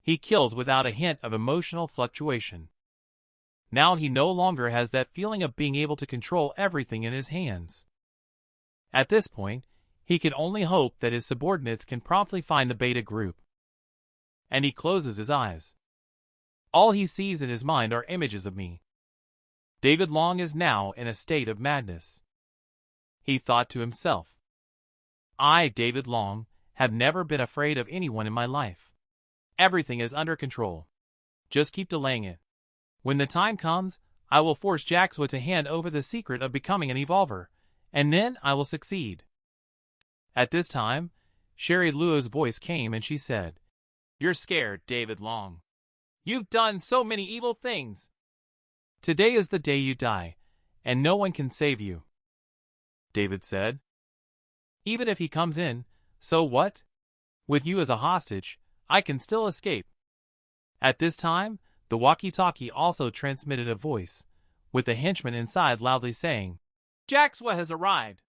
He kills without a hint of emotional fluctuation. Now he no longer has that feeling of being able to control everything in his hands. At this point, he can only hope that his subordinates can promptly find the Beta group. And he closes his eyes. All he sees in his mind are images of me. David Long is now in a state of madness. He thought to himself, I, David Long, have never been afraid of anyone in my life. Everything is under control. Just keep delaying it. When the time comes, I will force Jaxwa to hand over the secret of becoming an evolver, and then I will succeed. At this time, Sherry Luo's voice came and she said, You're scared, David Long. You've done so many evil things. Today is the day you die, and no one can save you. David said. Even if he comes in, so what? With you as a hostage, I can still escape. At this time, the walkie-talkie also transmitted a voice, with the henchman inside loudly saying, Jaxwa has arrived.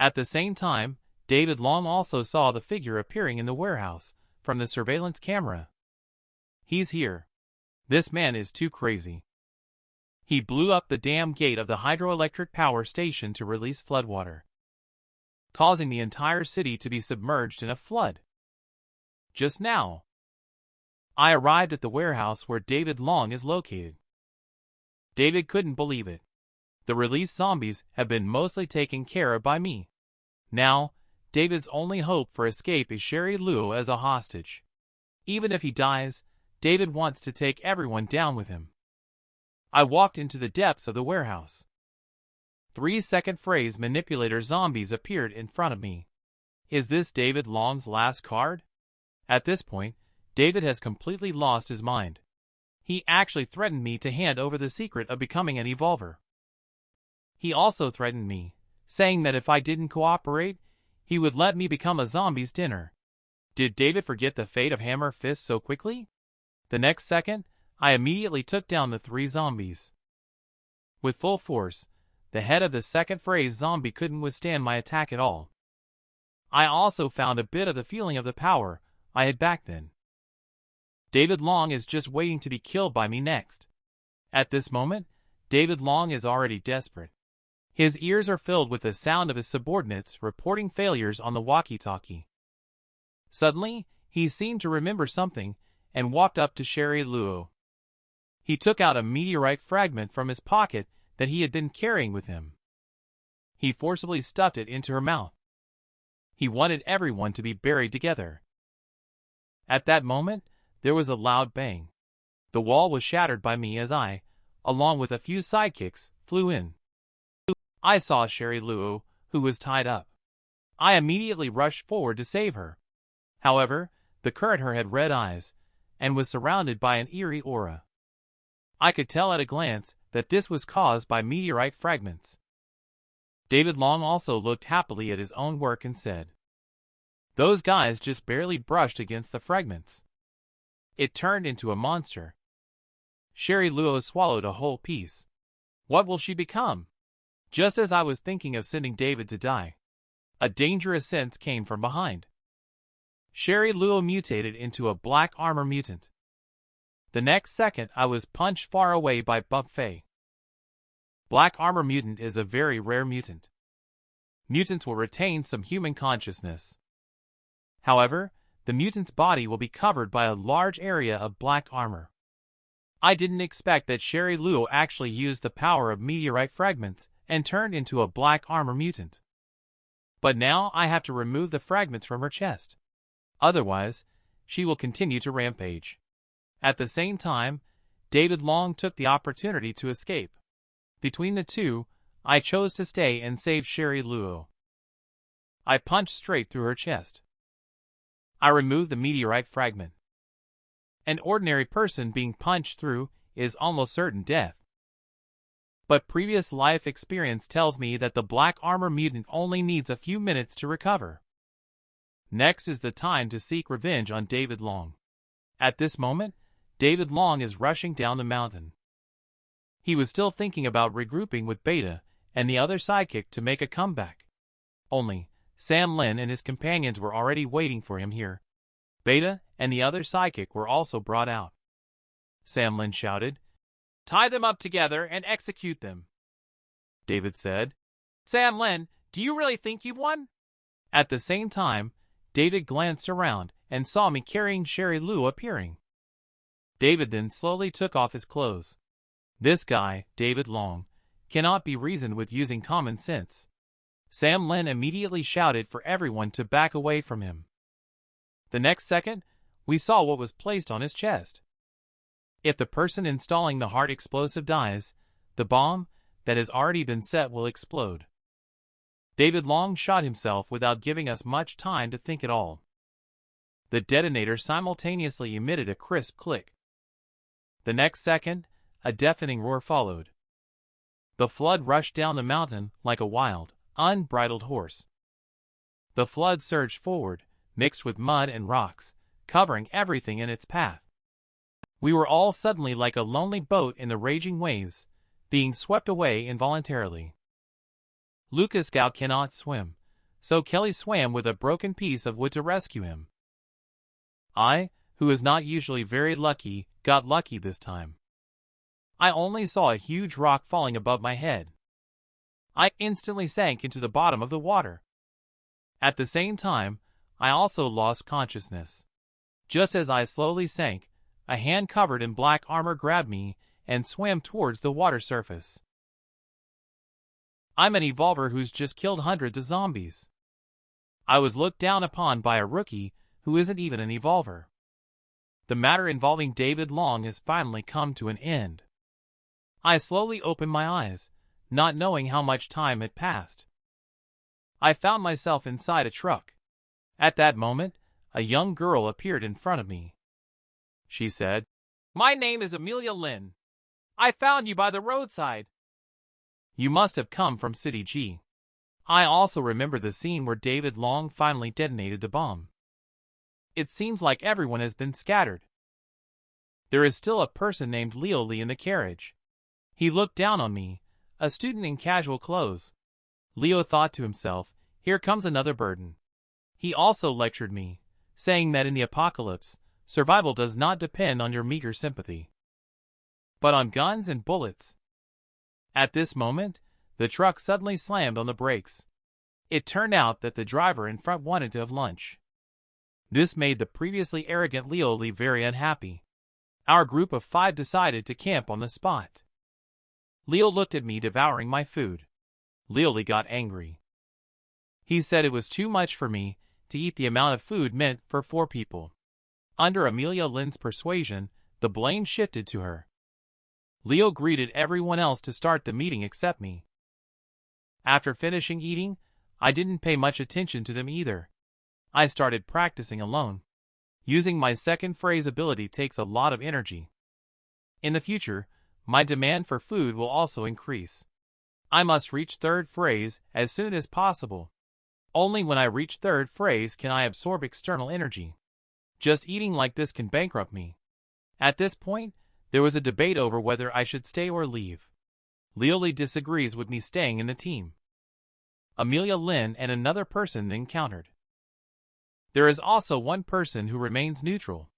At the same time, David Long also saw the figure appearing in the warehouse from the surveillance camera. He's here. This man is too crazy. He blew up the dam gate of the hydroelectric power station to release floodwater, causing the entire city to be submerged in a flood. Just now, I arrived at the warehouse where David Long is located. David couldn't believe it. The released zombies have been mostly taken care of by me. Now, David's only hope for escape is Sherry Luo as a hostage. Even if he dies, David wants to take everyone down with him. I walked into the depths of the warehouse. 3-second phrase manipulator zombies appeared in front of me. Is this David Long's last card? At this point, David has completely lost his mind. He actually threatened me to hand over the secret of becoming an evolver. He also threatened me, saying that if I didn't cooperate, he would let me become a zombie's dinner. Did David forget the fate of Hammer Fist so quickly? The next second, I immediately took down the 3 zombies. With full force, the head of the second phrase zombie couldn't withstand my attack at all. I also found a bit of the feeling of the power I had back then. David Long is just waiting to be killed by me next. At this moment, David Long is already desperate. His ears are filled with the sound of his subordinates reporting failures on the walkie-talkie. Suddenly, he seemed to remember something and walked up to Sherry Luo. He took out a meteorite fragment from his pocket that he had been carrying with him. He forcibly stuffed it into her mouth. He wanted everyone to be buried together. At that moment, there was a loud bang. The wall was shattered by me as I, along with a few sidekicks, flew in. I saw Sherry Luo, who was tied up. I immediately rushed forward to save her. However, the current her had red eyes, and was surrounded by an eerie aura. I could tell at a glance that this was caused by meteorite fragments. David Long also looked happily at his own work and said, Those guys just barely brushed against the fragments. It turned into a monster. Sherry Luo swallowed a whole piece. What will she become? Just as I was thinking of sending David to die, a dangerous sense came from behind. Sherry Luo mutated into a black armor mutant. The next second I was punched far away by Buffet. Black armor mutant is a very rare mutant. Mutants will retain some human consciousness. However, the mutant's body will be covered by a large area of black armor. I didn't expect that Sherry Luo actually used the power of meteorite fragments and turned into a black armor mutant. But now I have to remove the fragments from her chest. Otherwise, she will continue to rampage. At the same time, David Long took the opportunity to escape. Between the two, I chose to stay and save Sherry Luo. I punched straight through her chest. I removed the meteorite fragment. An ordinary person being punched through is almost certain death. But previous life experience tells me that the black armor mutant only needs a few minutes to recover. Next is the time to seek revenge on David Long. At this moment, David Long is rushing down the mountain. He was still thinking about regrouping with Beta and the other sidekick to make a comeback. Only, Sam Lin and his companions were already waiting for him here. Beta and the other psychic were also brought out. Sam Lin shouted, "Tie them up together and execute them." David said, "Sam Lin, do you really think you've won?" At the same time, David glanced around and saw me carrying Sherry Lou appearing. David then slowly took off his clothes. This guy, David Long, cannot be reasoned with using common sense. Sam Lin immediately shouted for everyone to back away from him. The next second, we saw what was placed on his chest. If the person installing the heart explosive dies, the bomb that has already been set will explode. David Long shot himself without giving us much time to think at all. The detonator simultaneously emitted a crisp click. The next second, a deafening roar followed. The flood rushed down the mountain like a wild, unbridled horse. The flood surged forward, mixed with mud and rocks, covering everything in its path. We were all suddenly like a lonely boat in the raging waves, being swept away involuntarily. Lucas Gao cannot swim, so Kelly swam with a broken piece of wood to rescue him. I, who is not usually very lucky, got lucky this time. I only saw a huge rock falling above my head. I instantly sank into the bottom of the water. At the same time, I also lost consciousness. Just as I slowly sank, a hand covered in black armor grabbed me and swam towards the water surface. I'm an evolver who's just killed hundreds of zombies. I was looked down upon by a rookie who isn't even an evolver. The matter involving David Long has finally come to an end. I slowly opened my eyes, not knowing how much time had passed. I found myself inside a truck. At that moment, a young girl appeared in front of me. She said, "My name is Amelia Lin. I found you by the roadside. You must have come from City G." I also remember the scene where David Long finally detonated the bomb. It seems like everyone has been scattered. There is still a person named Leo Lee in the carriage. He looked down on me, a student in casual clothes. Leo thought to himself, "Here comes another burden." He also lectured me, saying that in the apocalypse, survival does not depend on your meager sympathy, but on guns and bullets. At this moment, the truck suddenly slammed on the brakes. It turned out that the driver in front wanted to have lunch. This made the previously arrogant Leo Lee very unhappy. Our group of 5 decided to camp on the spot. Leo looked at me devouring my food. Leo Lee got angry. He said it was too much for me to eat the amount of food meant for 4 people. Under Amelia Lin's persuasion, the blame shifted to her. Leo greeted everyone else to start the meeting except me. After finishing eating, I didn't pay much attention to them either. I started practicing alone. Using my second phrase ability takes a lot of energy. In the future, my demand for food will also increase. I must reach third phrase as soon as possible. Only when I reach third phrase can I absorb external energy. Just eating like this can bankrupt me. At this point, there was a debate over whether I should stay or leave. Leo Lee disagrees with me staying in the team. Amelia Lin and another person then countered. There is also one person who remains neutral.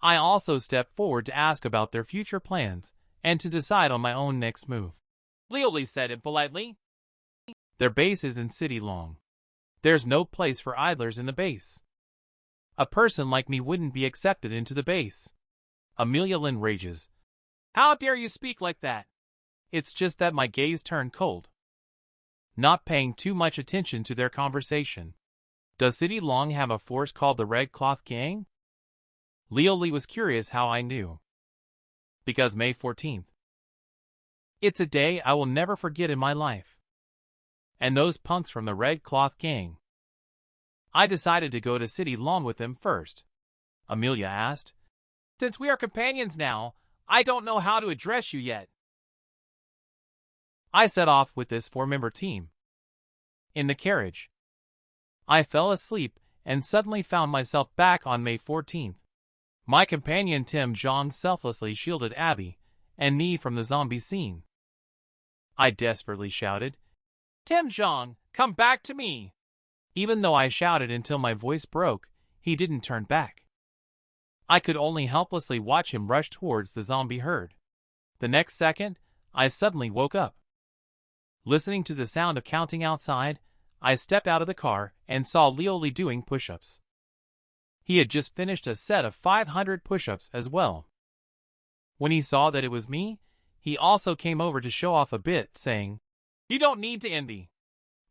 I also stepped forward to ask about their future plans and to decide on my own next move. Leo Lee said it politely. Their base is in City Long. There's no place for idlers in the base. A person like me wouldn't be accepted into the base. Amelia Lin rages. How dare you speak like that? It's just that my gaze turned cold. Not paying too much attention to their conversation. Does City Long have a force called the Red Cloth Gang? Leo Lee was curious how I knew. Because May 14th. It's a day I will never forget in my life. And those punks from the Red Cloth Gang. I decided to go to City Long with them first. Amelia asked. Since we are companions now, I don't know how to address you yet. I set off with this 4-member team. In the carriage, I fell asleep and suddenly found myself back on May 14th. My companion Tim Jong selflessly shielded Abby and me from the zombie scene. I desperately shouted, Tim Jong, come back to me! Even though I shouted until my voice broke, he didn't turn back. I could only helplessly watch him rush towards the zombie herd. The next second, I suddenly woke up. Listening to the sound of counting outside, I stepped out of the car and saw Leoli doing push-ups. He had just finished a set of 500 push-ups as well. When he saw that it was me, he also came over to show off a bit, saying, "You don't need to envy.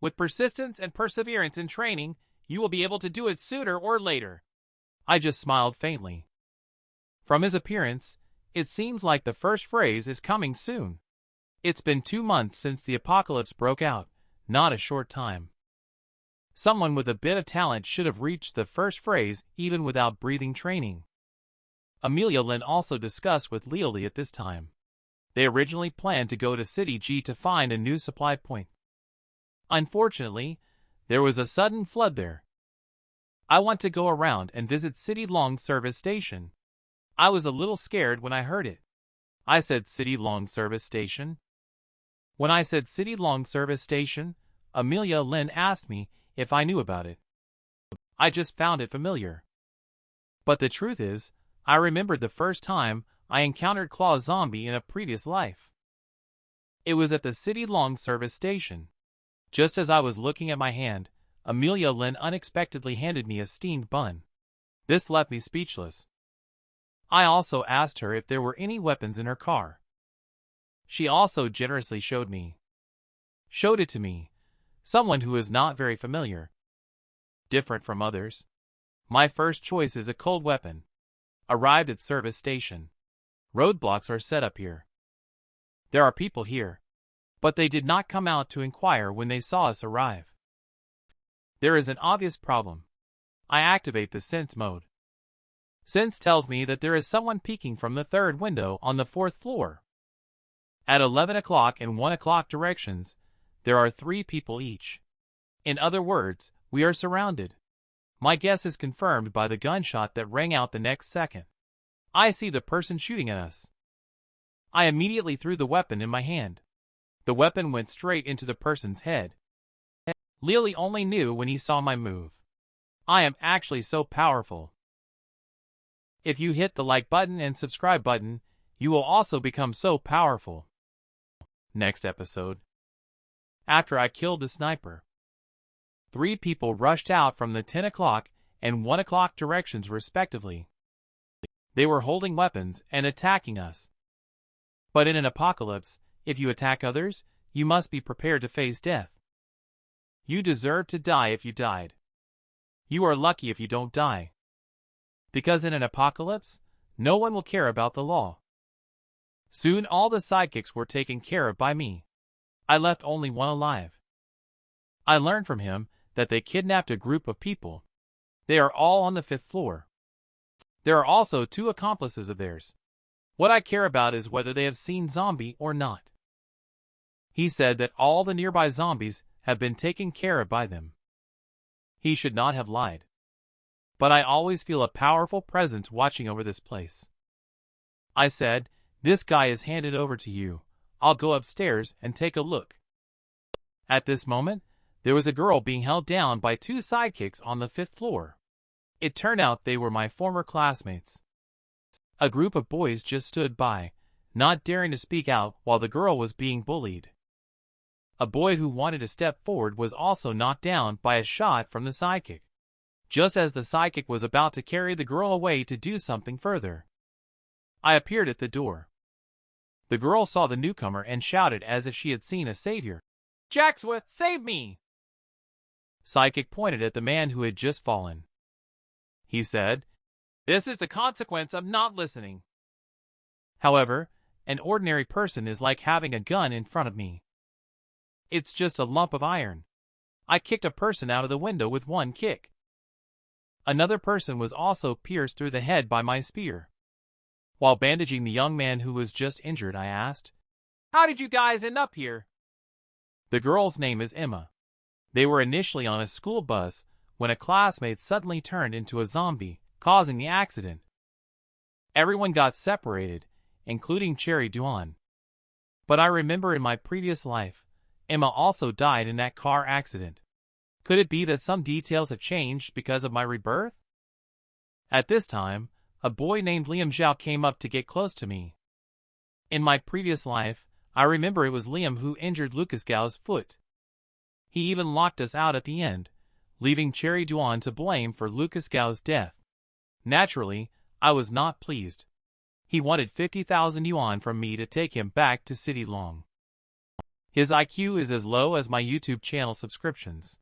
With persistence and perseverance in training, you will be able to do it sooner or later." I just smiled faintly. From his appearance, it seems like the first phrase is coming soon. It's been 2 months since the apocalypse broke out, not a short time. Someone with a bit of talent should have reached the first phrase even without breathing training. Amelia Lynn also discussed with Leoli at this time. They originally planned to go to City G to find a new supply point. Unfortunately, there was a sudden flood there. I want to go around and visit City Long Service Station. I was a little scared when I heard it. I said City Long Service Station. When I said City Long Service Station, Amelia Lynn asked me if I knew about it. I just found it familiar. But the truth is, I remembered the first time I encountered Claw Zombie in a previous life. It was at the City Long Service Station. Just as I was looking at my hand, Amelia Lynn unexpectedly handed me a steamed bun. This left me speechless. I also asked her if there were any weapons in her car. She also generously showed it to me, someone who is not very familiar. Different from others. My first choice is a cold weapon. Arrived at service station. Roadblocks are set up here. There are people here, but they did not come out to inquire when they saw us arrive. There is an obvious problem. I activate the sense mode. Sense tells me that there is someone peeking from the third window on the 4th floor. At 11 o'clock and 1 o'clock directions, there are 3 people each. In other words, we are surrounded. My guess is confirmed by the gunshot that rang out the next second. I see the person shooting at us. I immediately threw the weapon in my hand. The weapon went straight into the person's head. Leoli only knew when he saw my move. I am actually so powerful. If you hit the like button and subscribe button, you will also become so powerful. Next episode. After I killed the sniper, 3 people rushed out from the 10 o'clock and 1 o'clock directions respectively. They were holding weapons and attacking us. But in an apocalypse, if you attack others, you must be prepared to face death. You deserve to die if you died. You are lucky if you don't die. Because in an apocalypse, no one will care about the law. Soon all the sidekicks were taken care of by me. I left only one alive. I learned from him that they kidnapped a group of people. They are all on the 5th floor. There are also 2 accomplices of theirs. What I care about is whether they have seen Zombie or not. He said that all the nearby zombies have been taken care of by them. He should not have lied. But I always feel a powerful presence watching over this place. I said, "This guy is handed over to you. I'll go upstairs and take a look." At this moment, there was a girl being held down by 2 sidekicks on the 5th floor. It turned out they were my former classmates. A group of boys just stood by, not daring to speak out while the girl was being bullied. A boy who wanted to step forward was also knocked down by a shot from the sidekick, just as the sidekick was about to carry the girl away to do something further. I appeared at the door. The girl saw the newcomer and shouted as if she had seen a savior. "Jacksworth, save me!" Sidekick pointed at the man who had just fallen. He said, "This is the consequence of not listening." However, an ordinary person is like having a gun in front of me. It's just a lump of iron. I kicked a person out of the window with one kick. Another person was also pierced through the head by my spear. While bandaging the young man who was just injured, I asked, "How did you guys end up here?" The girl's name is Emma. They were initially on a school bus when a classmate suddenly turned into a zombie, causing the accident. Everyone got separated, including Cherry Duan. But I remember in my previous life, Emma also died in that car accident. Could it be that some details have changed because of my rebirth? At this time, a boy named Liam Zhao came up to get close to me. In my previous life, I remember it was Liam who injured Lucas Gao's foot. He even locked us out at the end, leaving Cherry Duan to blame for Lucas Gao's death. Naturally, I was not pleased. He wanted 50,000 yuan from me to take him back to City Long. His IQ is as low as my YouTube channel subscriptions.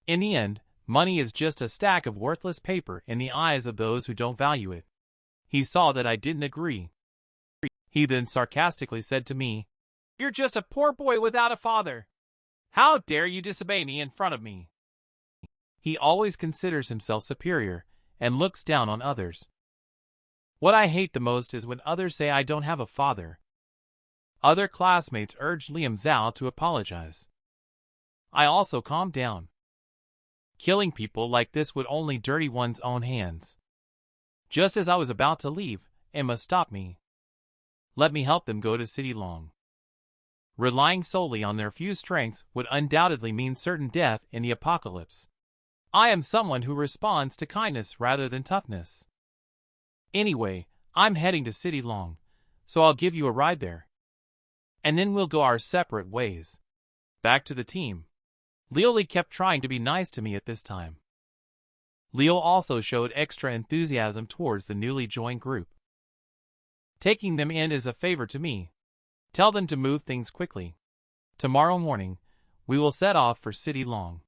In the end, money is just a stack of worthless paper in the eyes of those who don't value it. He saw that I didn't agree. He then sarcastically said to me, "You're just a poor boy without a father. How dare you disobey me in front of me?" He always considers himself superior and looks down on others. What I hate the most is when others say I don't have a father. Other classmates urged Liam Zhao to apologize. I also calmed down. Killing people like this would only dirty one's own hands. Just as I was about to leave, Emma stopped me. Let me help them go to City Long. Relying solely on their few strengths would undoubtedly mean certain death in the apocalypse. I am someone who responds to kindness rather than toughness. Anyway, I'm heading to City Long, so I'll give you a ride there. And then we'll go our separate ways. Back to the team. Leo Li kept trying to be nice to me at this time. Leo also showed extra enthusiasm towards the newly joined group. Taking them in is a favor to me. Tell them to move things quickly. Tomorrow morning, we will set off for City Long.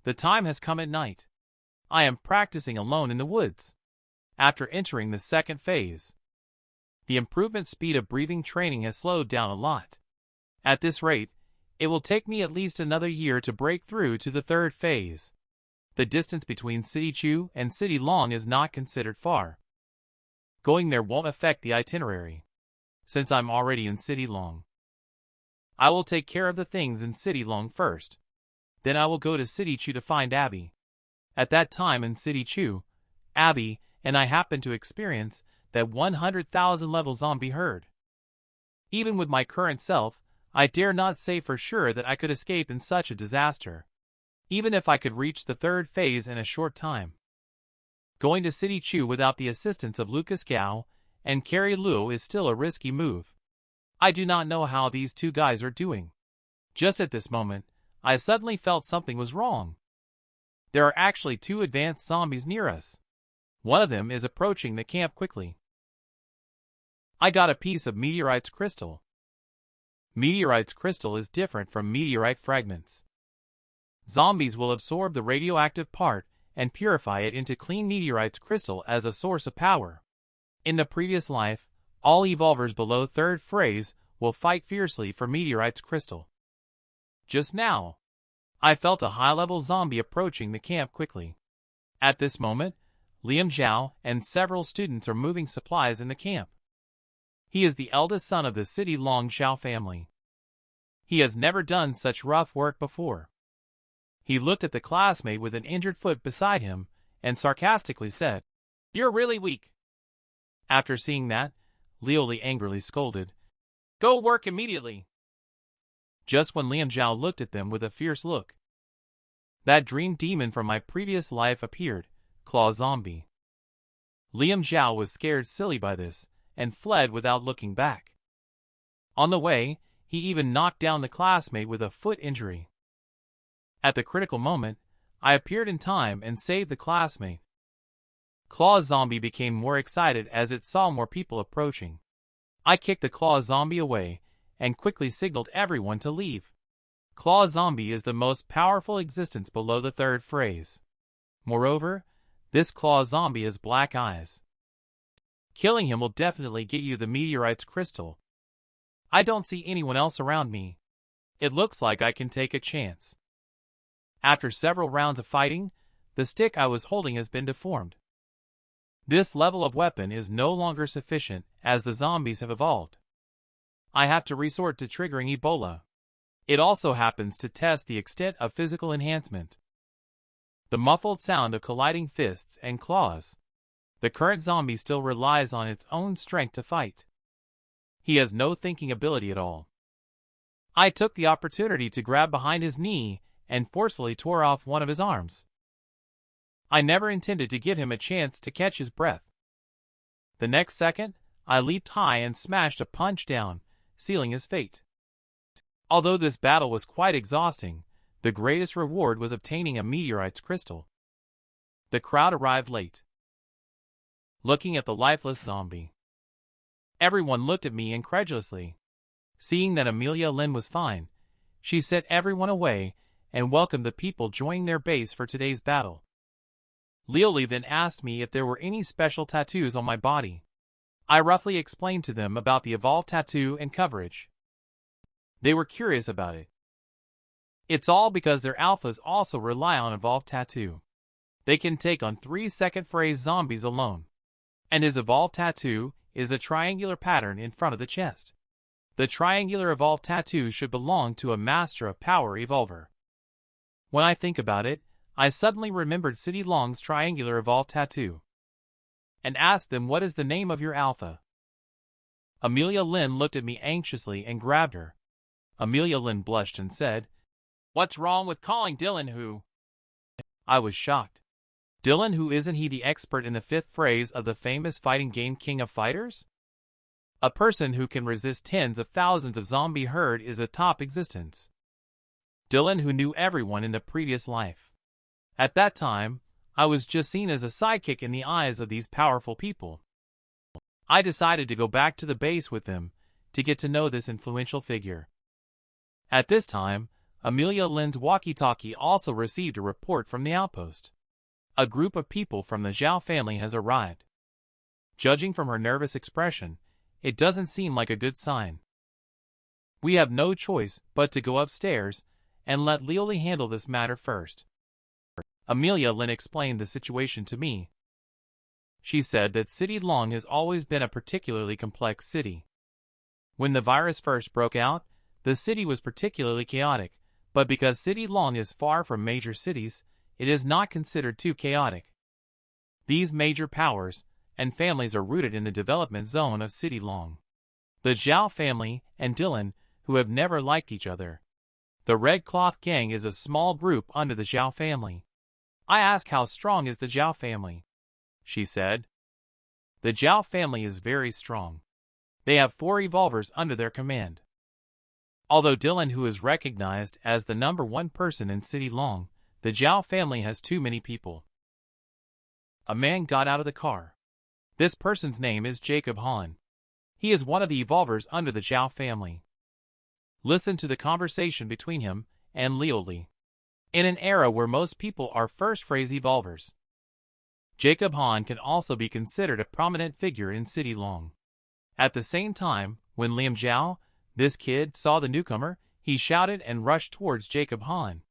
The time has come at night. I am practicing alone in the woods. After entering the second phase, the improvement speed of breathing training has slowed down a lot. At this rate, it will take me at least another year to break through to the third phase. The distance between City Chu and City Long is not considered far. Going there won't affect the itinerary, since I'm already in City Long. I will take care of the things in City Long first. Then I will go to City Chu to find Abby. At that time in City Chu, Abby and I happened to experience that 100,000 level zombie herd. Even with my current self, I dare not say for sure that I could escape in such a disaster, even if I could reach the third phase in a short time. Going to City Chu without the assistance of Lucas Gao and Carrie Luo is still a risky move. I do not know how these two guys are doing. Just at this moment, I suddenly felt something was wrong. There are actually two advanced zombies near us. One of them is approaching the camp quickly. I got a piece of meteorite's crystal. Meteorite's crystal is different from meteorite fragments. Zombies will absorb the radioactive part and purify it into clean meteorite's crystal as a source of power. In the previous life, all evolvers below third phase will fight fiercely for meteorite's crystal. Just now, I felt a high-level zombie approaching the camp quickly. At this moment, Liam Zhao and several students are moving supplies in the camp. He is the eldest son of the City Long Zhao family. He has never done such rough work before. He looked at the classmate with an injured foot beside him and sarcastically said, "You're really weak." After seeing that, Liu Li angrily scolded, "Go work immediately." Just when Liam Zhao looked at them with a fierce look, that dream demon from my previous life appeared, Claw Zombie. Liam Zhao was scared silly by this and fled without looking back. On the way, he even knocked down the classmate with a foot injury. At the critical moment, I appeared in time and saved the classmate. Claw Zombie became more excited as it saw more people approaching. I kicked the Claw Zombie away and quickly signaled everyone to leave. Claw Zombie is the most powerful existence below the third phase. Moreover, this Claw Zombie has black eyes. Killing him will definitely get you the meteorite's crystal. I don't see anyone else around me. It looks like I can take a chance. After several rounds of fighting, the stick I was holding has been deformed. This level of weapon is no longer sufficient as the zombies have evolved. I have to resort to triggering Ebola. It also happens to test the extent of physical enhancement. The muffled sound of colliding fists and claws. The current zombie still relies on its own strength to fight. He has no thinking ability at all. I took the opportunity to grab behind his knee and forcefully tore off one of his arms. I never intended to give him a chance to catch his breath. The next second, I leaped high and smashed a punch down, sealing his fate. Although this battle was quite exhausting, the greatest reward was obtaining a meteorite's crystal. The crowd arrived late, looking at the lifeless zombie. Everyone looked at me incredulously. Seeing that Amelia Lynn was fine, she sent everyone away and welcomed the people joining their base for today's battle. Lioli then asked me if there were any special tattoos on my body. I roughly explained to them about the evolved tattoo and coverage. They were curious about it. It's all because their alphas also rely on evolved tattoo. They can take on 3-second phrase zombies alone. And his evolved tattoo is a triangular pattern in front of the chest. The triangular evolved tattoo should belong to a master of power evolver. When I think about it, I suddenly remembered City Long's triangular evolved tattoo, and asked them, what is the name of your alpha? Amelia Lynn looked at me anxiously and grabbed her. Amelia Lynn blushed and said, "What's wrong with calling Dylan who?" I was shocked. Dylan who, isn't he the expert in the 5th phrase of the famous fighting game King of Fighters? A person who can resist tens of thousands of zombie herd is a top existence. Dylan who knew everyone in the previous life. At that time, I was just seen as a sidekick in the eyes of these powerful people. I decided to go back to the base with them to get to know this influential figure. At this time, Amelia Lynn's walkie-talkie also received a report from the outpost. A group of people from the Zhao family has arrived. Judging from her nervous expression, it doesn't seem like a good sign. We have no choice but to go upstairs and let Lioli handle this matter first. Amelia Lynn explained the situation to me. She said that City Long has always been a particularly complex city. When the virus first broke out, the city was particularly chaotic, but because City Long is far from major cities, it is not considered too chaotic. These major powers and families are rooted in the development zone of City Long. The Zhao family and Dylan, who have never liked each other. The Red Cloth Gang is a small group under the Zhao family. I asked how strong is the Zhao family. She said, the Zhao family is very strong. They have 4 evolvers under their command. Although Dylan who is recognized as the #1 person in City Long, the Zhao family has too many people. A man got out of the car. This person's name is Jacob Han. He is one of the evolvers under the Zhao family. Listen to the conversation between him and Lioli. In an era where most people are first phrase evolvers, Jacob Han can also be considered a prominent figure in City Long. At the same time, when Liam Zhao, this kid, saw the newcomer, he shouted and rushed towards Jacob Han.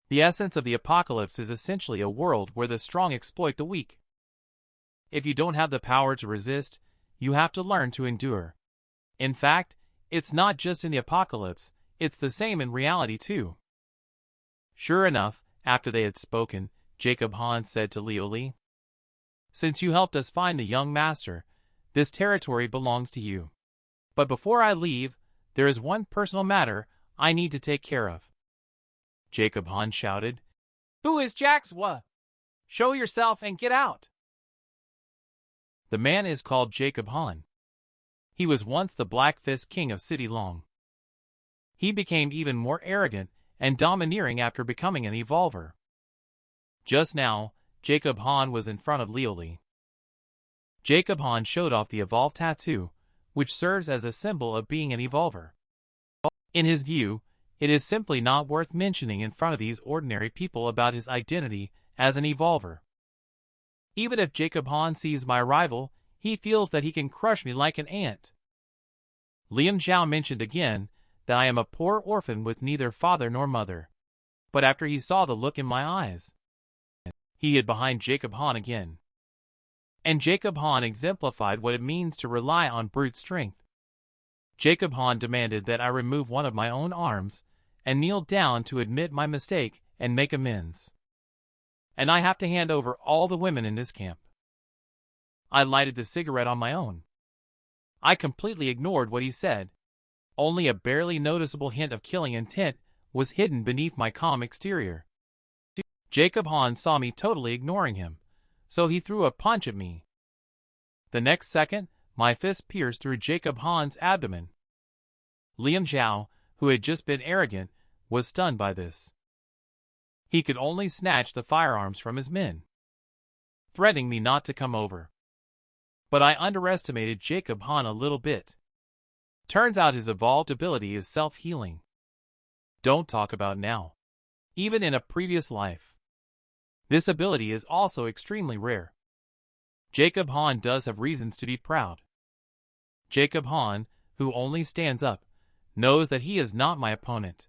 The essence of the apocalypse is essentially a world where the strong exploit the weak. If you don't have the power to resist, you have to learn to endure. In fact, it's not just in the apocalypse, it's the same in reality too. Sure enough, after they had spoken, Jacob Han said to Lioli, "Since you helped us find the young master, this territory belongs to you. But before I leave, there is one personal matter I need to take care of." Jacob Han shouted, "Who is Jaxwa? Show yourself and get out." The man is called Jacob Han. He was once the Black Fist King of City Long. He became even more arrogant and domineering after becoming an evolver. Just now, Jacob Han was in front of Lioli. Jacob Han showed off the evolved tattoo, which serves as a symbol of being an evolver. In his view, it is simply not worth mentioning in front of these ordinary people about his identity as an evolver. Even if Jacob Han sees my rival, he feels that he can crush me like an ant. Liam Zhao mentioned again that I am a poor orphan with neither father nor mother. But after he saw the look in my eyes, he hid behind Jacob Han again. And Jacob Han exemplified what it means to rely on brute strength. Jacob Han demanded that I remove one of my own arms and kneel down to admit my mistake and make amends. And I have to hand over all the women in this camp. I lighted the cigarette on my own. I completely ignored what he said. Only a barely noticeable hint of killing intent was hidden beneath my calm exterior. Jacob Han saw me totally ignoring him, so he threw a punch at me. The next second, my fist pierced through Jacob Han's abdomen. Liam Zhao, who had just been arrogant, was stunned by this. He could only snatch the firearms from his men, threatening me not to come over. But I underestimated Jacob Han a little bit. Turns out his evolved ability is self-healing. Don't talk about now. Even in a previous life. This ability is also extremely rare. Jacob Han does have reasons to be proud. Jacob Han, who only stands up, knows that he is not my opponent.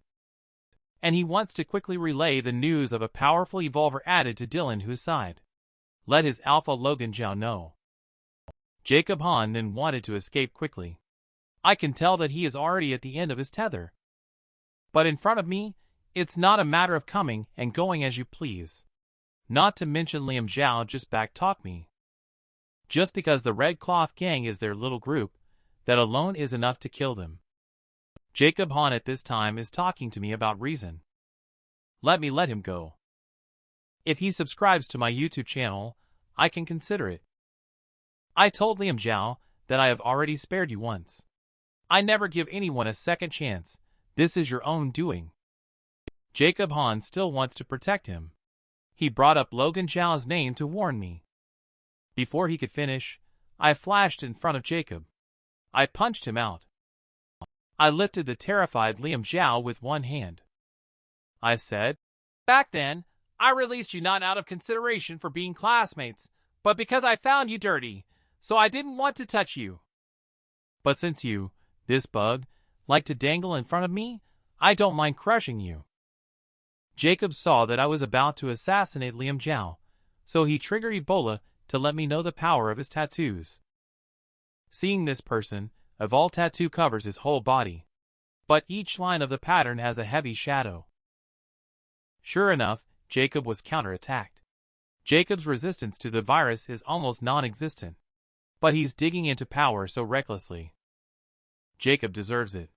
And he wants to quickly relay the news of a powerful evolver added to Dylan Hu's side. Let his alpha Logan Zhao know. Jacob Han then wanted to escape quickly. I can tell that he is already at the end of his tether. But in front of me, it's not a matter of coming and going as you please. Not to mention Liam Zhao just backtalked me. Just because the Red Cloth Gang is their little group, that alone is enough to kill them. Jacob Han at this time is talking to me about reason. Let me let him go. If he subscribes to my YouTube channel, I can consider it. I told Liam Zhao that I have already spared you once. I never give anyone a second chance. This is your own doing. Jacob Han still wants to protect him. He brought up Logan Zhao's name to warn me. Before he could finish, I flashed in front of Jacob. I punched him out. I lifted the terrified Liam Zhao with one hand. I said, "Back then, I released you not out of consideration for being classmates, but because I found you dirty, so I didn't want to touch you. But since you, this bug, like to dangle in front of me, I don't mind crushing you." Jacob saw that I was about to assassinate Liam Zhao, so he triggered Ebola to let me know the power of his tattoos. Seeing this person, Evolve tattoo covers his whole body, but each line of the pattern has a heavy shadow. Sure enough, Jacob was counterattacked. Jacob's resistance to the virus is almost non-existent, but he's digging into power so recklessly. Jacob deserves it.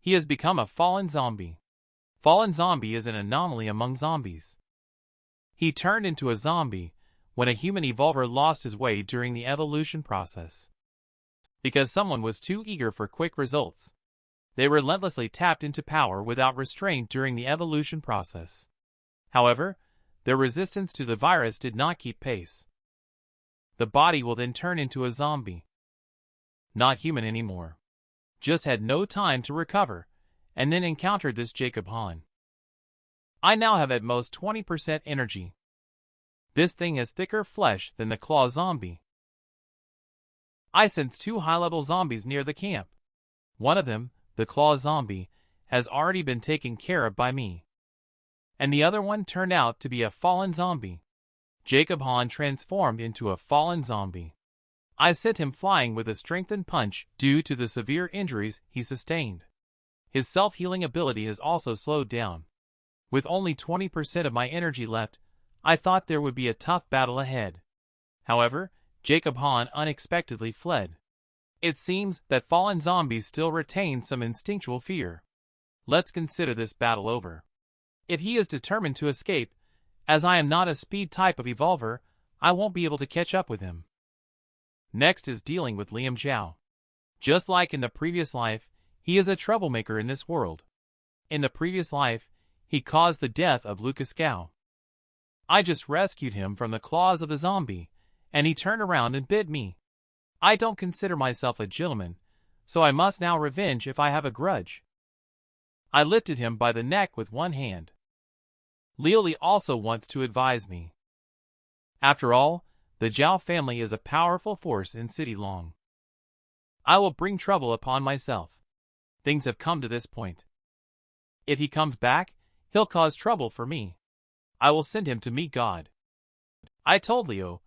He has become a fallen zombie. Fallen zombie is an anomaly among zombies. He turned into a zombie when a human evolver lost his way during the evolution process. Because someone was too eager for quick results, they relentlessly tapped into power without restraint during the evolution process. However, their resistance to the virus did not keep pace. The body will then turn into a zombie. Not human anymore. Just had no time to recover, and then encountered this Jacob Han. I now have at most 20% energy. This thing has thicker flesh than the claw zombie. I sense two high-level zombies near the camp. One of them, the claw zombie, has already been taken care of by me. And the other one turned out to be a fallen zombie. Jacob Han transformed into a fallen zombie. I sent him flying with a strengthened punch due to the severe injuries he sustained. His self-healing ability has also slowed down. With only 20% of my energy left, I thought there would be a tough battle ahead. However, Jacob Han unexpectedly fled. It seems that fallen zombies still retain some instinctual fear. Let's consider this battle over. If he is determined to escape, as I am not a speed type of evolver, I won't be able to catch up with him. Next is dealing with Liam Zhao. Just like in the previous life, he is a troublemaker in this world. In the previous life, he caused the death of Lucas Gao. I just rescued him from the claws of the zombie, and he turned around and bit me. I don't consider myself a gentleman, so I must now revenge if I have a grudge. I lifted him by the neck with one hand. Lioli also wants to advise me. After all, the Zhao family is a powerful force in City Long. I will bring trouble upon myself. Things have come to this point. If he comes back, he'll cause trouble for me. I will send him to meet God. I told Leo,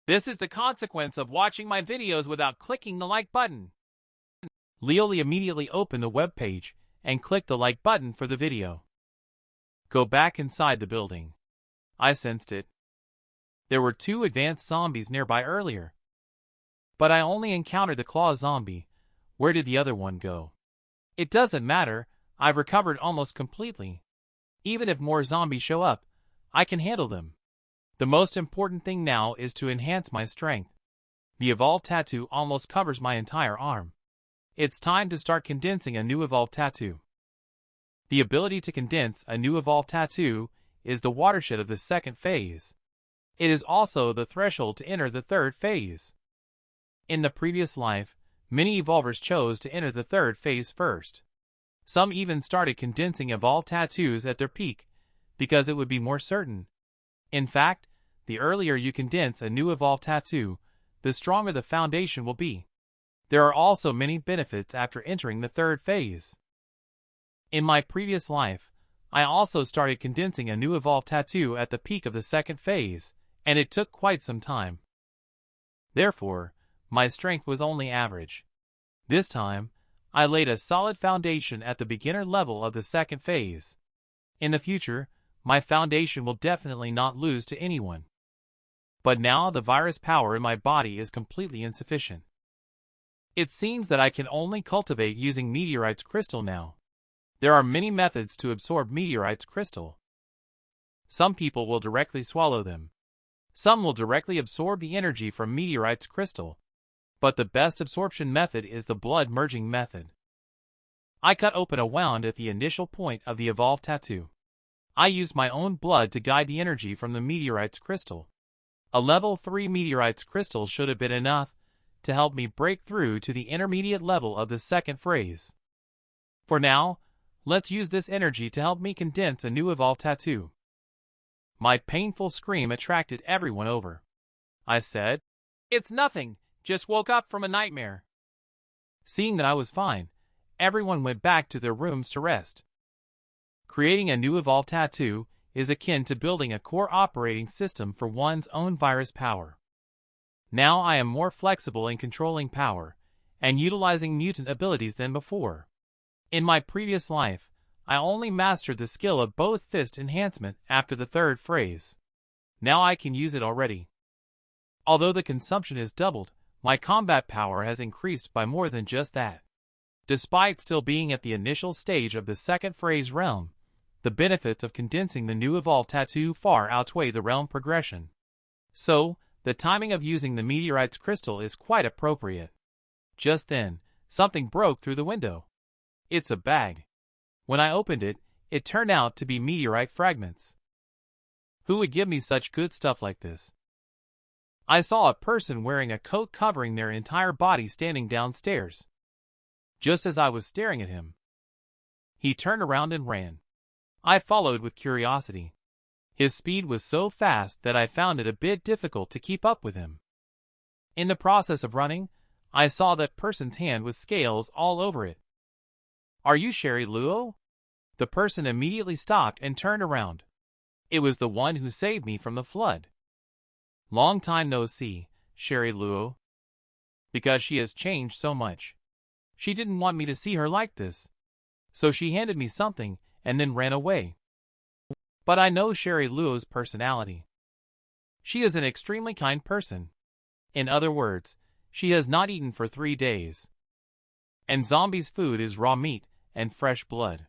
this is the consequence of watching my videos without clicking the like button. Lioli immediately opened the web page and clicked the like button for the video. Go back inside the building. I sensed it. There were two advanced zombies nearby earlier. But I only encountered the claw zombie. Where did the other one go? It doesn't matter, I've recovered almost completely. Even if more zombies show up, I can handle them. The most important thing now is to enhance my strength. The evolved tattoo almost covers my entire arm. It's time to start condensing a new evolved tattoo. The ability to condense a new evolved tattoo is the watershed of the second phase. It is also the threshold to enter the third phase. In the previous life, many evolvers chose to enter the third phase first. Some even started condensing evolved tattoos at their peak, because it would be more certain. In fact, the earlier you condense a new evolved tattoo, the stronger the foundation will be. There are also many benefits after entering the third phase. In my previous life, I also started condensing a new evolved tattoo at the peak of the second phase, and it took quite some time. Therefore, my strength was only average. This time, I laid a solid foundation at the beginner level of the second phase. In the future, my foundation will definitely not lose to anyone. But now the virus power in my body is completely insufficient. It seems that I can only cultivate using meteorite's crystal now. There are many methods to absorb meteorite's crystal. Some people will directly swallow them. Some will directly absorb the energy from meteorite's crystal. But the best absorption method is the blood merging method. I cut open a wound at the initial point of the evolved tattoo. I used my own blood to guide the energy from the meteorite's crystal. A level 3 meteorite's crystal should have been enough to help me break through to the intermediate level of the second phase. For now, let's use this energy to help me condense a new evolved tattoo. My painful scream attracted everyone over. I said, "It's nothing, just woke up from a nightmare." Seeing that I was fine, everyone went back to their rooms to rest. Creating a new evolved tattoo is akin to building a core operating system for one's own virus power. Now I am more flexible in controlling power and utilizing mutant abilities than before. In my previous life, I only mastered the skill of both fist enhancement after the third phase. Now I can use it already. Although the consumption is doubled, my combat power has increased by more than just that. Despite still being at the initial stage of the second phase realm, the benefits of condensing the new evolved tattoo far outweigh the realm progression. So, the timing of using the meteorite's crystal is quite appropriate. Just then, something broke through the window. It's a bag. When I opened it, it turned out to be meteorite fragments. Who would give me such good stuff like this? I saw a person wearing a coat covering their entire body standing downstairs. Just as I was staring at him, he turned around and ran. I followed with curiosity. His speed was so fast that I found it a bit difficult to keep up with him. In the process of running, I saw that person's hand with scales all over it. "Are you Sherry Luo?" The person immediately stopped and turned around. It was the one who saved me from the flood. "Long time no see, Sherry Luo." Because she has changed so much. She didn't want me to see her like this. So she handed me something and then ran away. But I know Sherry Luo's personality. She is an extremely kind person. In other words, she has not eaten for 3 days. And zombies' food is raw meat and fresh blood.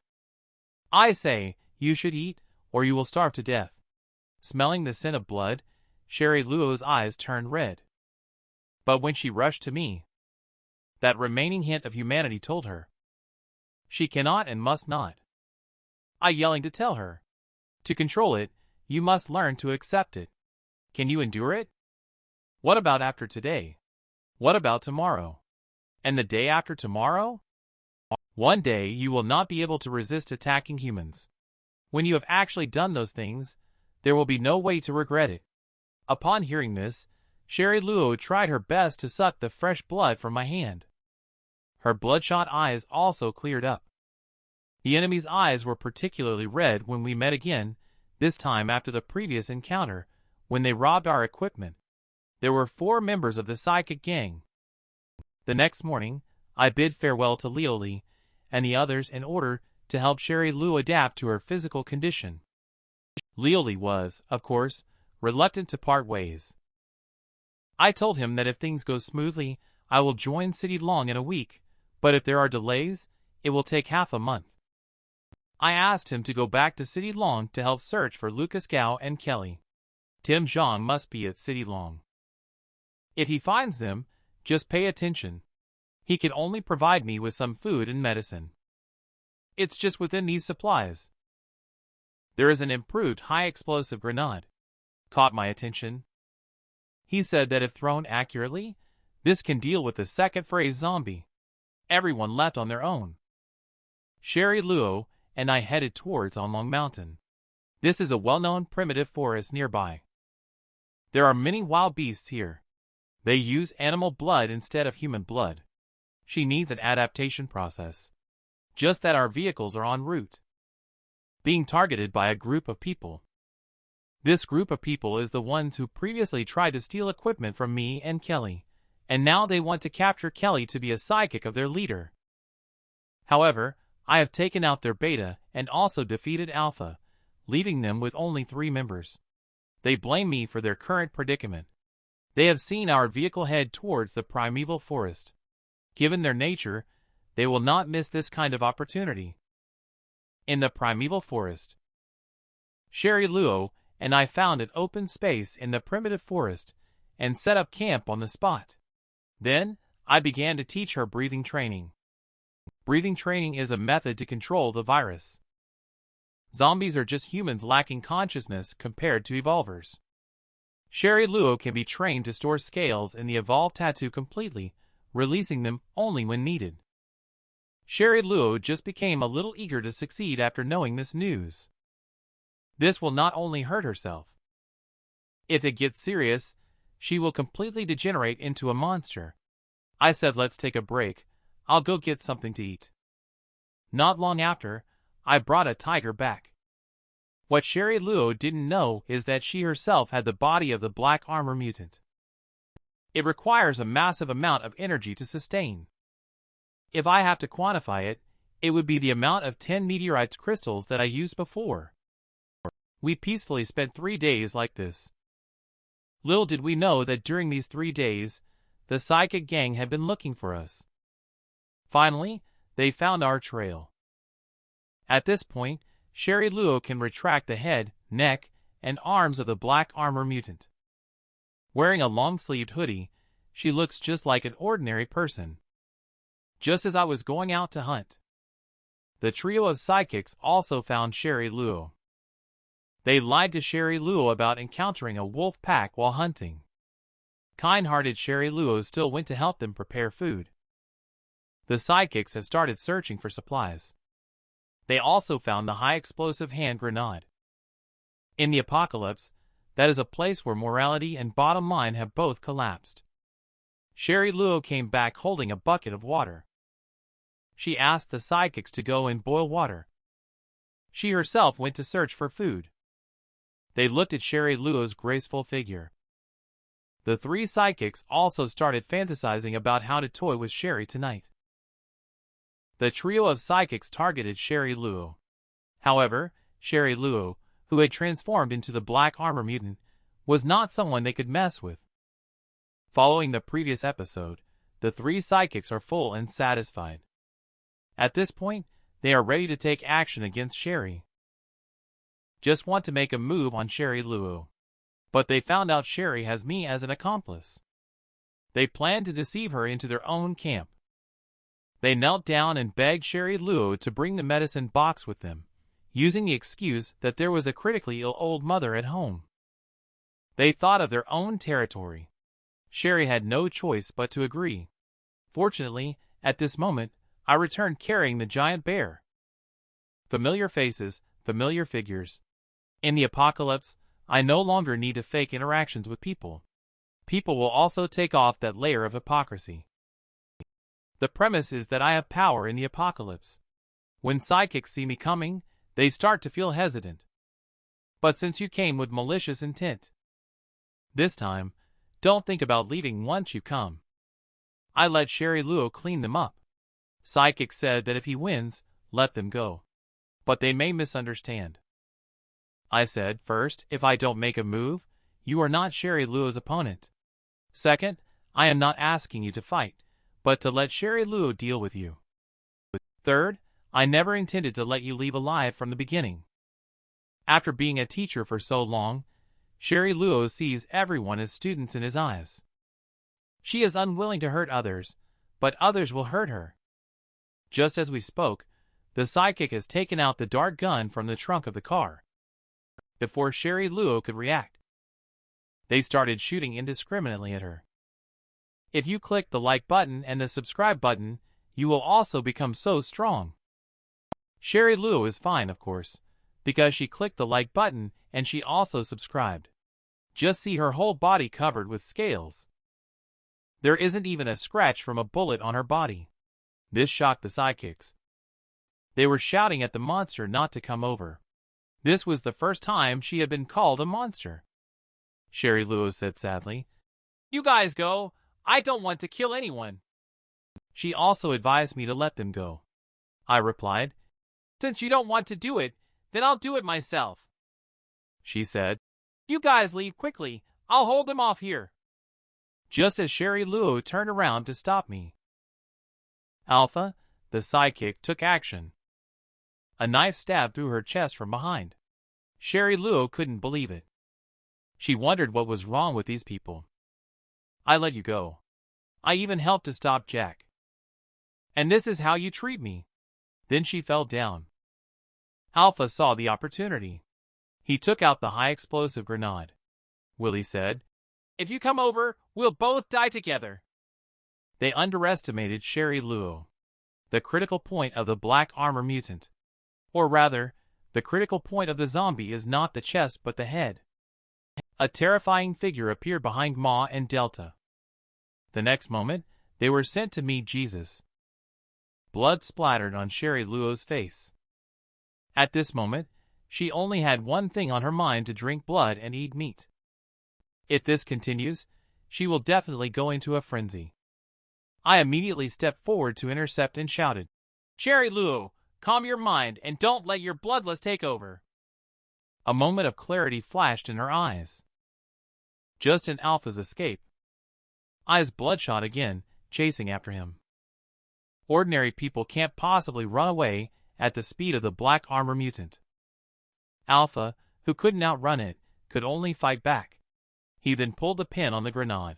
I say, you should eat, or you will starve to death. Smelling the scent of blood, Sherry Luo's eyes turned red. But when she rushed to me, that remaining hint of humanity told her she cannot and must not. I yelling to tell her, to control it, you must learn to accept it. Can you endure it? What about after today? What about tomorrow? And the day after tomorrow? One day you will not be able to resist attacking humans. When you have actually done those things, there will be no way to regret it. Upon hearing this, Sherry Luo tried her best to suck the fresh blood from my hand. Her bloodshot eyes also cleared up. The enemy's eyes were particularly red when we met again, this time after the previous encounter, when they robbed our equipment. There were 4 members of the psychic gang. The next morning, I bid farewell to Lioli and the others in order to help Sherry Luo adapt to her physical condition. Lioli was, of course, reluctant to part ways. I told him that if things go smoothly, I will join City Long in a week, but if there are delays, it will take half a month. I asked him to go back to City Long to help search for Lucas Gao and Kelly. Tim Zhang must be at City Long. If he finds them, just pay attention. He can only provide me with some food and medicine. It's just within these supplies. There is an improved high-explosive grenade. Caught my attention. He said that if thrown accurately, this can deal with the second phase zombie. Everyone left on their own. Sherry Luo and I headed towards Onlong Mountain. This is a well-known primitive forest nearby. There are many wild beasts here. They use animal blood instead of human blood. She needs an adaptation process. Just that our vehicles are en route, being targeted by a group of people. This group of people is the ones who previously tried to steal equipment from me and Kelly, and now they want to capture Kelly to be a sidekick of their leader. However, I have taken out their beta and also defeated Alpha, leaving them with only 3 members. They blame me for their current predicament. They have seen our vehicle head towards the primeval forest. Given their nature, they will not miss this kind of opportunity. In the primeval forest, Sherry Luo and I found an open space in the primitive forest and set up camp on the spot. Then, I began to teach her breathing training. Breathing training is a method to control the virus. Zombies are just humans lacking consciousness compared to evolvers. Sherry Luo can be trained to store scales in the evolved tattoo completely, releasing them only when needed. Sherry Luo just became a little eager to succeed after knowing this news. This will not only hurt herself. If it gets serious, she will completely degenerate into a monster. I said let's take a break, I'll go get something to eat. Not long after, I brought a tiger back. What Sherry Luo didn't know is that she herself had the body of the black armor mutant. It requires a massive amount of energy to sustain. If I have to quantify it, it would be the amount of 10 meteorite crystals that I used before. We peacefully spent 3 days like this. Little did we know that during these 3 days, the psychic gang had been looking for us. Finally, they found our trail. At this point, Sherry Luo can retract the head, neck, and arms of the black armor mutant. Wearing a long-sleeved hoodie, she looks just like an ordinary person. Just as I was going out to hunt, the trio of sidekicks also found Sherry Luo. They lied to Sherry Luo about encountering a wolf pack while hunting. Kind-hearted Sherry Luo still went to help them prepare food. The sidekicks have started searching for supplies. They also found the high-explosive hand grenade. In the apocalypse, that is a place where morality and bottom line have both collapsed. Sherry Luo came back holding a bucket of water. She asked the sidekicks to go and boil water. She herself went to search for food. They looked at Sherry Luo's graceful figure. The 3 sidekicks also started fantasizing about how to toy with Sherry tonight. The trio of sidekicks targeted Sherry Luo. However, Sherry Luo, who had transformed into the black armor mutant, was not someone they could mess with. Following the previous episode, the 3 sidekicks are full and satisfied. At this point, they are ready to take action against Sherry. Just want to make a move on Sherry Luo. But they found out Sherry has me as an accomplice. They plan to deceive her into their own camp. They knelt down and begged Sherry Luo to bring the medicine box with them, using the excuse that there was a critically ill old mother at home. They thought of their own territory. Sherry had no choice but to agree. Fortunately, at this moment, I returned carrying the giant bear. Familiar faces, familiar figures. In the apocalypse, I no longer need to fake interactions with people. People will also take off that layer of hypocrisy. The premise is that I have power in the apocalypse. When sidekicks see me coming, they start to feel hesitant. But since you came with malicious intent, this time, don't think about leaving once you come. I let Sherry Luo clean them up. Sidekick said that if he wins, let them go. But they may misunderstand. I said, first, if I don't make a move, you are not Sherry Luo's opponent. Second, I am not asking you to fight, but to let Sherry Luo deal with you. Third, I never intended to let you leave alive from the beginning. After being a teacher for so long, Sherry Luo sees everyone as students in his eyes. She is unwilling to hurt others, but others will hurt her. Just as we spoke, the sidekick has taken out the dart gun from the trunk of the car. Before Sherry Luo could react, they started shooting indiscriminately at her. If you click the like button and the subscribe button, you will also become so strong. Sherry Luo is fine, of course, because she clicked the like button and she also subscribed. Just see her whole body covered with scales. There isn't even a scratch from a bullet on her body. This shocked the sidekicks. They were shouting at the monster not to come over. This was the first time she had been called a monster. Sherry Luo said sadly, "You guys go. I don't want to kill anyone." She also advised me to let them go. I replied, "Since you don't want to do it, then I'll do it myself." She said, "You guys leave quickly. I'll hold them off here." Just as Sherry Luo turned around to stop me, Alpha, the sidekick, took action. A knife stabbed through her chest from behind. Sherry Luo couldn't believe it. She wondered what was wrong with these people. "I let you go. I even helped to stop Jack. And this is how you treat me?" Then she fell down. Alpha saw the opportunity. He took out the high-explosive grenade. Willie said, "If you come over, we'll both die together." They underestimated Sherry Luo. The critical point of the black armor mutant, or rather, the critical point of the zombie, is not the chest but the head. A terrifying figure appeared behind Ma and Delta. The next moment, they were sent to meet Jesus. Blood splattered on Sherry Luo's face. At this moment, she only had one thing on her mind: to drink blood and eat meat. If this continues, she will definitely go into a frenzy. I immediately stepped forward to intercept and shouted, "Sherry Luo, calm your mind and don't let your bloodlust take over." A moment of clarity flashed in her eyes. Just in Alpha's escape. Eyes bloodshot again, chasing after him. Ordinary people can't possibly run away at the speed of the black armor mutant. Alpha, who couldn't outrun it, could only fight back. He then pulled the pin on the grenade.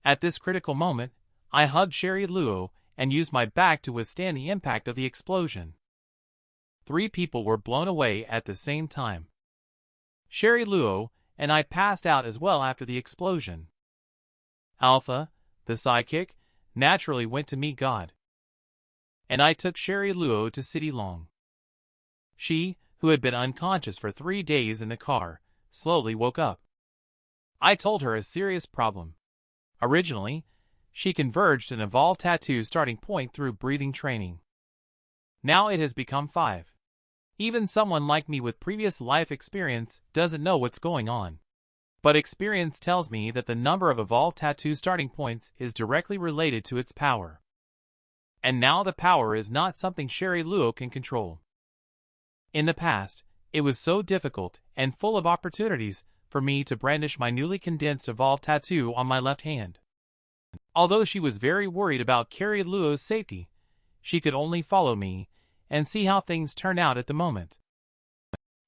At this critical moment, I hugged Sherry Luo and used my back to withstand the impact of the explosion. 3 people were blown away at the same time. Sherry Luo and I passed out as well after the explosion. Alpha, the sidekick, naturally went to meet God. And I took Sherry Luo to City Long. She, who had been unconscious for 3 days in the car, slowly woke up. I told her a serious problem. Originally, she converged an evolved tattoo starting point through breathing training. Now it has become 5. Even someone like me with previous life experience doesn't know what's going on. But experience tells me that the number of evolved tattoo starting points is directly related to its power. And now the power is not something Sherry Luo can control. In the past, it was so difficult and full of opportunities for me to brandish my newly condensed evolved tattoo on my left hand. Although she was very worried about Sherry Luo's safety, she could only follow me and see how things turn out at the moment.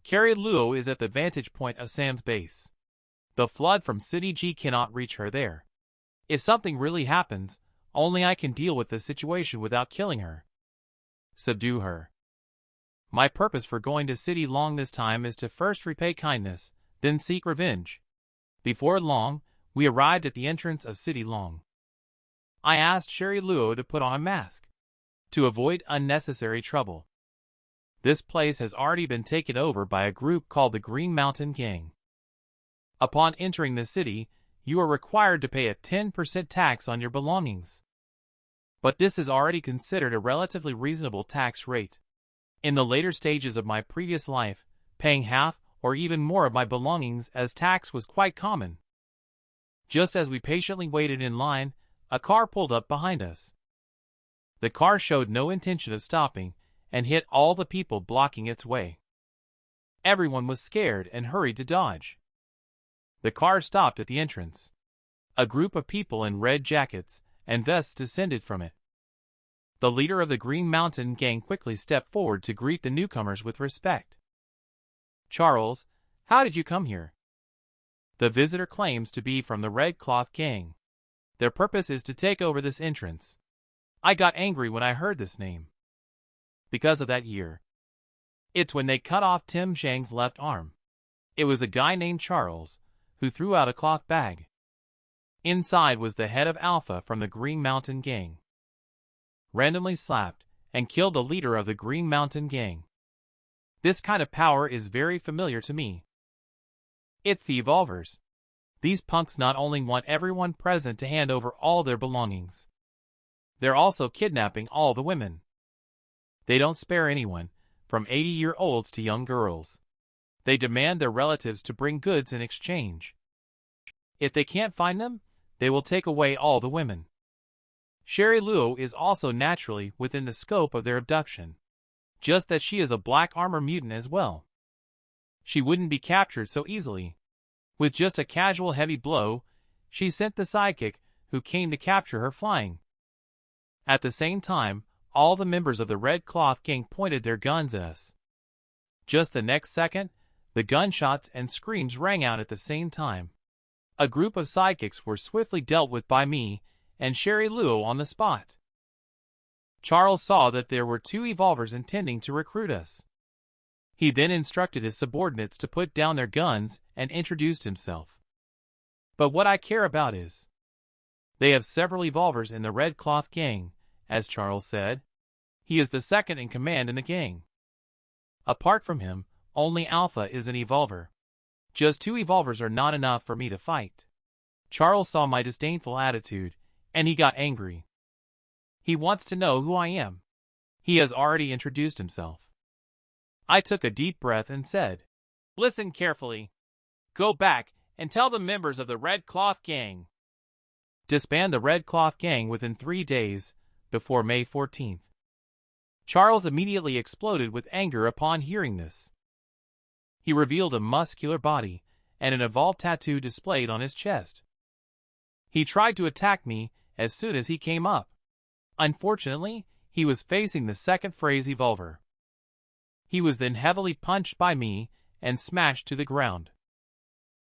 Sherry Luo is at the vantage point of Sam's base. The flood from City G cannot reach her there. If something really happens, only I can deal with the situation without killing her. Subdue her. My purpose for going to City Long this time is to first repay kindness, then seek revenge. Before long, we arrived at the entrance of City Long. I asked Sherry Luo to put on a mask, to avoid unnecessary trouble. This place has already been taken over by a group called the Green Mountain Gang. Upon entering the city, you are required to pay a 10% tax on your belongings. But this is already considered a relatively reasonable tax rate. In the later stages of my previous life, paying half or even more of my belongings as tax was quite common. Just as we patiently waited in line, a car pulled up behind us. The car showed no intention of stopping and hit all the people blocking its way. Everyone was scared and hurried to dodge. The car stopped at the entrance. A group of people in red jackets and vests descended from it. The leader of the Green Mountain Gang quickly stepped forward to greet the newcomers with respect. "Charles, how did you come here?" The visitor claims to be from the Red Cloth Gang. Their purpose is to take over this entrance. I got angry when I heard this name. Because of that year. It's when they cut off Tim Zhang's left arm. It was a guy named Charles, who threw out a cloth bag. Inside was the head of Alpha from the Green Mountain Gang. Randomly slapped and killed the leader of the Green Mountain Gang. This kind of power is very familiar to me. It's the Evolvers. These punks not only want everyone present to hand over all their belongings. They're also kidnapping all the women. They don't spare anyone, from 80-year-olds to young girls. They demand their relatives to bring goods in exchange. If they can't find them, they will take away all the women. Sherry Luo is also naturally within the scope of their abduction. Just that she is a black armor mutant as well. She wouldn't be captured so easily. With just a casual heavy blow, she sent the sidekick who came to capture her flying. At the same time, all the members of the Red Cloth Gang pointed their guns at us. Just the next second, the gunshots and screams rang out at the same time. A group of sidekicks were swiftly dealt with by me and Sherry Luo on the spot. Charles saw that there were 2 Evolvers intending to recruit us. He then instructed his subordinates to put down their guns and introduced himself. But what I care about is, they have several Evolvers in the Red Cloth Gang, as Charles said. He is the second in command in the gang. Apart from him, only Alpha is an Evolver. Just 2 Evolvers are not enough for me to fight. Charles saw my disdainful attitude, and he got angry. He wants to know who I am. He has already introduced himself. I took a deep breath and said, "Listen carefully. Go back and tell the members of the Red Cloth Gang. Disband the Red Cloth Gang within 3 days, before May 14th. Charles immediately exploded with anger upon hearing this. He revealed a muscular body and an evolved tattoo displayed on his chest. He tried to attack me as soon as he came up. Unfortunately, he was facing the second phase Evolver. He was then heavily punched by me and smashed to the ground.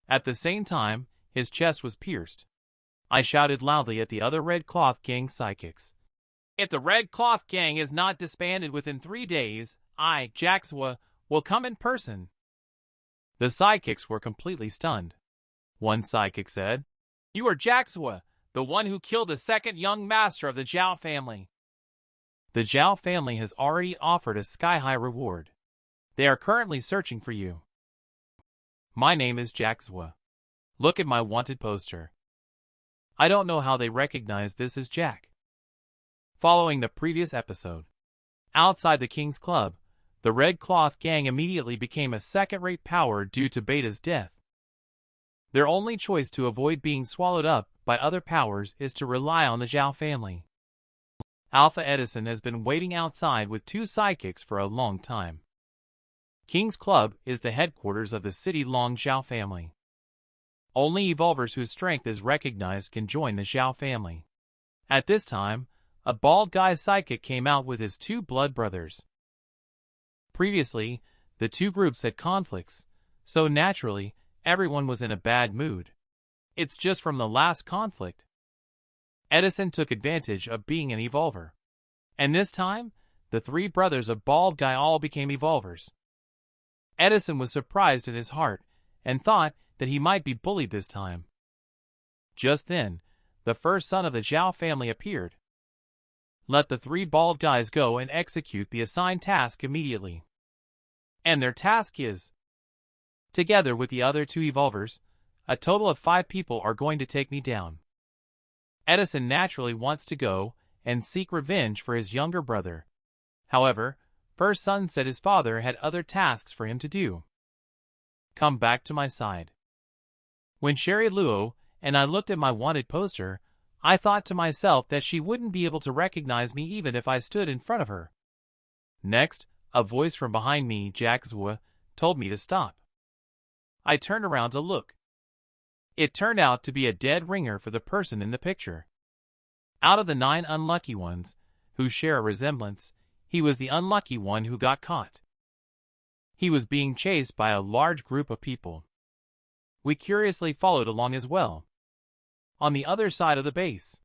At the same time, his chest was pierced. I shouted loudly at the other Red Cloth Gang sidekicks. If the Red Cloth Gang is not disbanded within 3 days, I, Jaxwa, will come in person. The sidekicks were completely stunned. One sidekick said, "You are Jaxwa, the one who killed the second young master of the Zhao family. The Zhao family has already offered a sky-high reward. They are currently searching for you. My name is Jaxwa. Look at my wanted poster." I don't know how they recognize this as Jack. Following the previous episode, outside the King's Club, the Red Cloth Gang immediately became a second-rate power due to Beta's death. Their only choice to avoid being swallowed up by other powers is to rely on the Zhao family. Alpha Edison has been waiting outside with 2 sidekicks for a long time. King's Club is the headquarters of the city-long Zhao family. Only Evolvers whose strength is recognized can join the Zhao family. At this time, a bald guy sidekick came out with his 2 blood brothers. Previously, the 2 groups had conflicts, so naturally, everyone was in a bad mood. It's just from the last conflict. Edison took advantage of being an Evolver. And this time, the 3 brothers of Bald Guy all became Evolvers. Edison was surprised in his heart and thought that he might be bullied this time. Just then, the first son of the Zhao family appeared. Let the 3 bald guys go and execute the assigned task immediately. And their task is, together with the other 2 Evolvers, a total of 5 people are going to take me down. Edison naturally wants to go and seek revenge for his younger brother. However, first son said his father had other tasks for him to do. Come back to my side. When Sherry Luo and I looked at my wanted poster, I thought to myself that she wouldn't be able to recognize me even if I stood in front of her. Next, a voice from behind me, Jaxwa, told me to stop. I turned around to look. It turned out to be a dead ringer for the person in the picture. Out of the 9 unlucky ones, who share a resemblance, he was the unlucky one who got caught. He was being chased by a large group of people. We curiously followed along as well. on the other side of the base.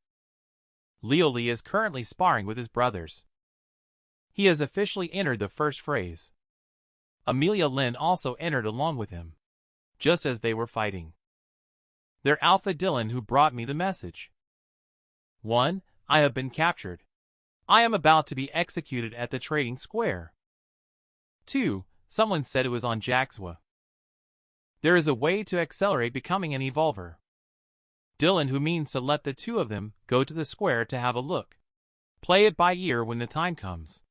Liu Li is currently sparring with his brothers. He has officially entered the first phase. Amelia Lin also entered along with him, just as they were fighting. They're Alpha Dylan who brought me the message. 1. I have been captured. I am about to be executed at the trading square. 2. Someone said it was on Jaxwa. There is a way to accelerate becoming an evolver. Dylan who means to let the two of them go to the square to have a look. Play it by ear when the time comes.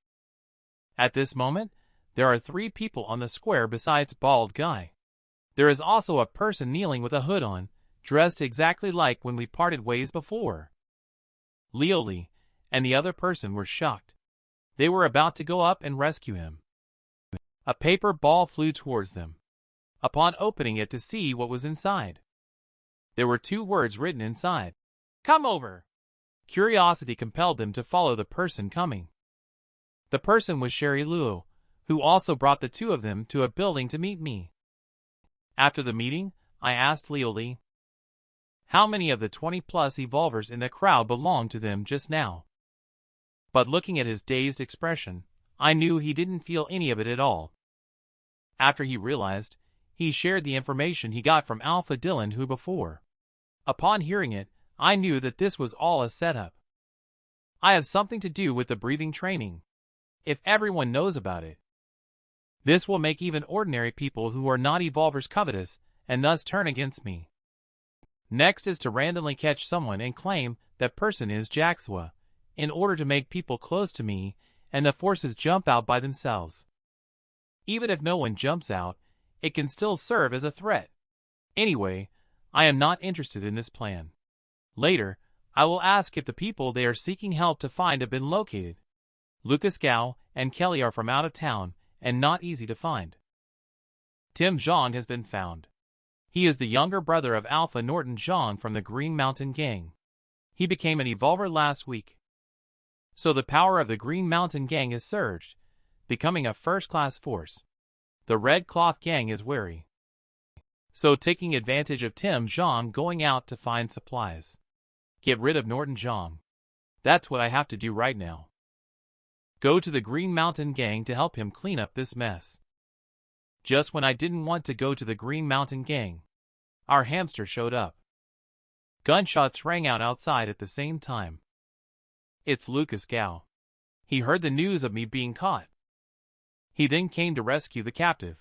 At this moment, there are 3 people on the square besides Bald Guy. There is also a person kneeling with a hood on, dressed exactly like when we parted ways before. Liu Li and the other person were shocked. They were about to go up and rescue him. A paper ball flew towards them. Upon opening it to see what was inside, there were 2 words written inside. Come over. Curiosity compelled them to follow the person coming. The person was Sherry Luo, who also brought the 2 of them to a building to meet me. After the meeting, I asked Liu Li how many of the 20-plus evolvers in the crowd belonged to them just now. But looking at his dazed expression, I knew he didn't feel any of it at all. After he realized, he shared the information he got from Alpha Dylan who before. Upon hearing it, I knew that this was all a setup. I have something to do with the breathing training. If everyone knows about it, this will make even ordinary people who are not evolvers covetous and thus turn against me. Next is to randomly catch someone and claim that person is Jaxwa, in order to make people close to me and the forces jump out by themselves. Even if no one jumps out, it can still serve as a threat. Anyway, I am not interested in this plan. Later, I will ask if the people they are seeking help to find have been located. Lucas Gao and Kelly are from out of town and not easy to find. Tim Zhang has been found. He is the younger brother of Alpha Norton Zhang from the Green Mountain Gang. He became an evolver last week. So the power of the Green Mountain Gang has surged, becoming a first-class force. The Red Cloth Gang is wary. So taking advantage of Tim Zhang going out to find supplies. Get rid of Norton Zhang. That's what I have to do right now. Go to the Green Mountain Gang to help him clean up this mess. Just when I didn't want to go to the Green Mountain Gang, our hamster showed up. Gunshots rang out outside at the same time. It's Lucas Gao. He heard the news of me being caught. He then came to rescue the captive.